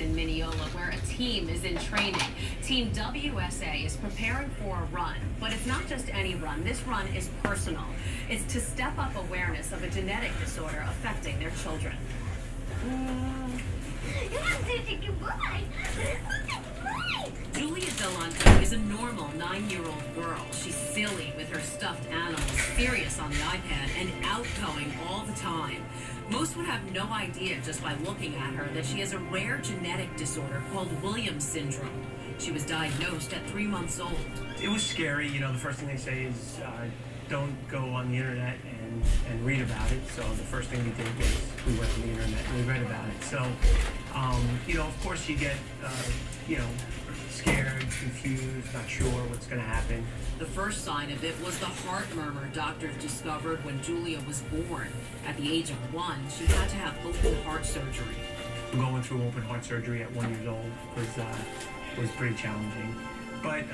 in Mineola, where a team is in training. Team WSA is preparing for a run, but it's not just any run. This run is personal. It's to step up awareness of a genetic disorder affecting their children. Julia Delonto is a normal 9-year-old girl. She's silly with her stuffed animals, serious on the iPad, and outgoing all the time. Most would have no idea just by looking at her that she has a rare genetic disorder called Williams syndrome. She was diagnosed at 3 months old. It was scary. You know, the first thing they say is don't go on the internet and read about it. So the first thing we did was we went to the internet and we read about it. So, you know, of course you get, you know, scared, confused, not sure what's going to happen. The first sign of it was the heart murmur doctors discovered when Julia was born. At the age of 1, she had to have open heart surgery. Going through open heart surgery at 1 year old was pretty challenging. But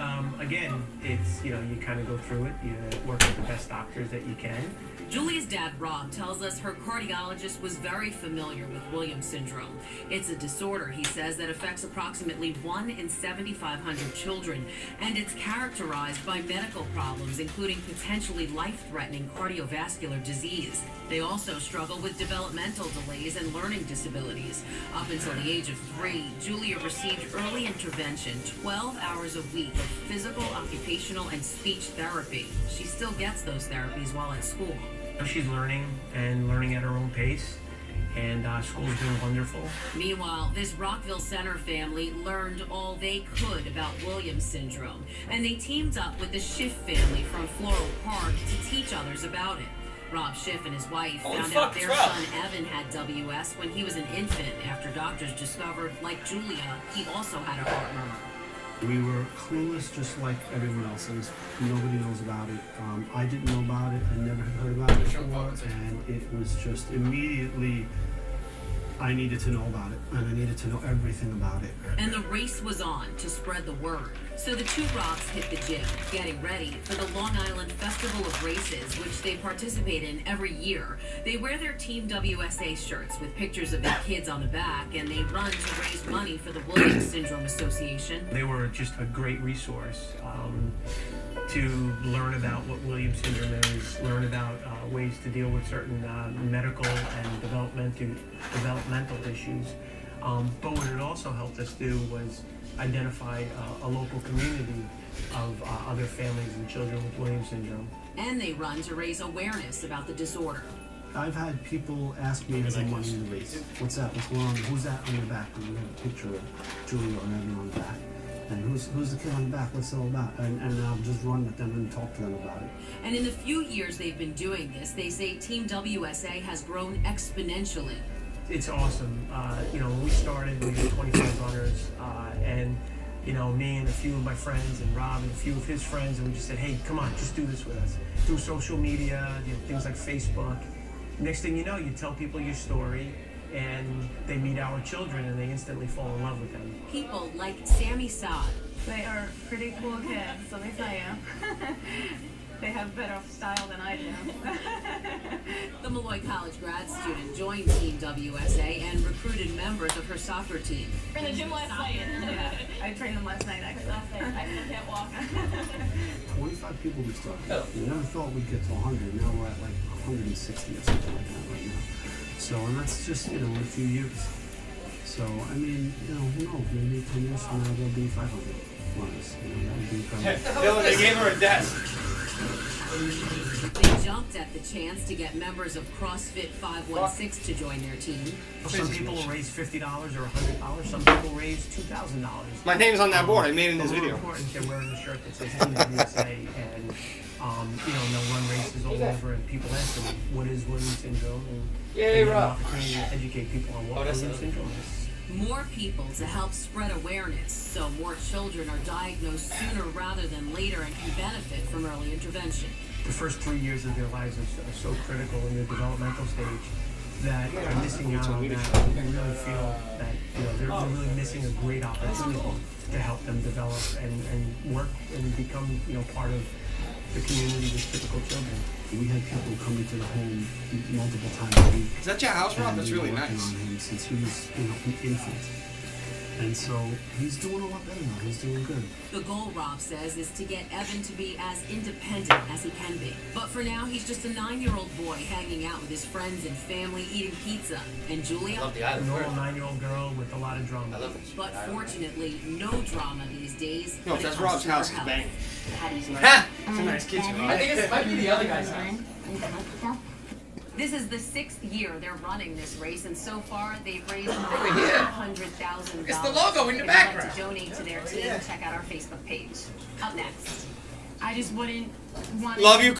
again, it's, you know, you kind of go through it. You work with the best doctors that you can. Julia's dad, Rob, tells us her cardiologist was very familiar with Williams syndrome. It's a disorder, he says, that affects approximately 1 in 7,500 children, and it's characterized by medical problems, including potentially life-threatening cardiovascular disease. They also struggle with developmental delays and learning disabilities. Up until the age of 3, Julia received early intervention, 12 hours a week of physical, occupational, and speech therapy. She still gets those therapies while at school. She's learning and learning at her own pace, and school's been wonderful. Meanwhile, this Rockville Center family learned all they could about Williams syndrome, and they teamed up with the Schiff family from Floral Park to teach others about it. Rob Schiff and his wife found out their son Evan had WS when he was an infant after doctors discovered, like Julia, he also had a heart murmur. We were clueless just like everyone else. Nobody knows about it. I didn't know about it. I never heard about it before. And it was just immediately, I needed to know about it. And I needed to know everything about it. And the race was on to spread the word. So the two Robs hit the gym, getting ready for the Long Island Festival of Races, which they participate in every year. They wear their Team WSA shirts with pictures of their kids on the back, and they run to raise money for the Williams Syndrome Association. They were just a great resource to learn about what Williams syndrome is, learn about ways to deal with certain medical and developmental issues. But what it also helped us do was identify a local community of other families and children with Williams syndrome. And they run to raise awareness about the disorder. I've had people ask me as I'm running the race, what's that, what's going on, who's that on the back? And we have a picture of Julia or Evan on the back. And who's the kid on the back, what's it all about? And I'll just run with them and talk to them about it. And in the few years they've been doing this, they say Team WSA has grown exponentially. It's awesome. You know, when we started, we had 25 runners, and you know, me and a few of my friends and Rob and a few of his friends, and we just said, hey, come on, just do this with us. Through social media, you know, things like Facebook. Next thing you know, you tell people your story, and they meet our children, and they instantly fall in love with them. People like Sammy Saad. They are pretty cool kids, let me tell you. They have better style than I do. The Malloy College grad student joined Team WSA and recruited members of her soccer team. We're in the gym last night. Yeah, I trained them last night, actually. I can't walk. 25 people we started. We never thought we'd get to 100. Now we're at like 160 or something like that right now. So, and that's just, you know, in a few years. So, I mean, you know, who knows? Maybe 10 years from now there'll be 500 runners. You know, that would be incredible. They gave her a desk. They jumped at the chance to get members of Crossfit 516 to join their team. Some people will raise $50 or $100. Some people raise $2,000. My name's on that board. I made it in this video. Important. They're wearing a shirt that says Team WSA, and you know, they'll run races all over, and people ask them, what is Williams syndrome? And they have an opportunity to educate people on what Williams syndrome is. More people to help spread awareness, so more children are diagnosed sooner rather than later and can benefit from early intervention. The first 3 years of their lives are so critical in their developmental stage that they're missing out on that. We really feel that, you know, they're really missing a great opportunity to help them develop and work and become, you know, part of the community with typical children. We had people coming to the home multiple times a week. Is that your house, Rob? That's really working nice. On him since he was, you know, an infant. And so he's doing a lot better now. He's doing good. The goal, Rob says, is to get Evan to be as independent as he can be. But for now, he's just a 9-year-old boy hanging out with his friends and family, eating pizza. And Julia? I love the A island. normal 9-year-old girl with a lot of drama. I love it. But fortunately, no drama these days. No, when it that's comes Rob's to her house. He's health. banging. Patty's Ha! It's a nice kitchen. I think it might be the other guy's house. This is the 6th year they're running this race, and so far they've raised Over here. $100,000. It's the logo in the If background. you'd like to donate to their team, check out our Facebook page. Up next. I just wouldn't want Love you,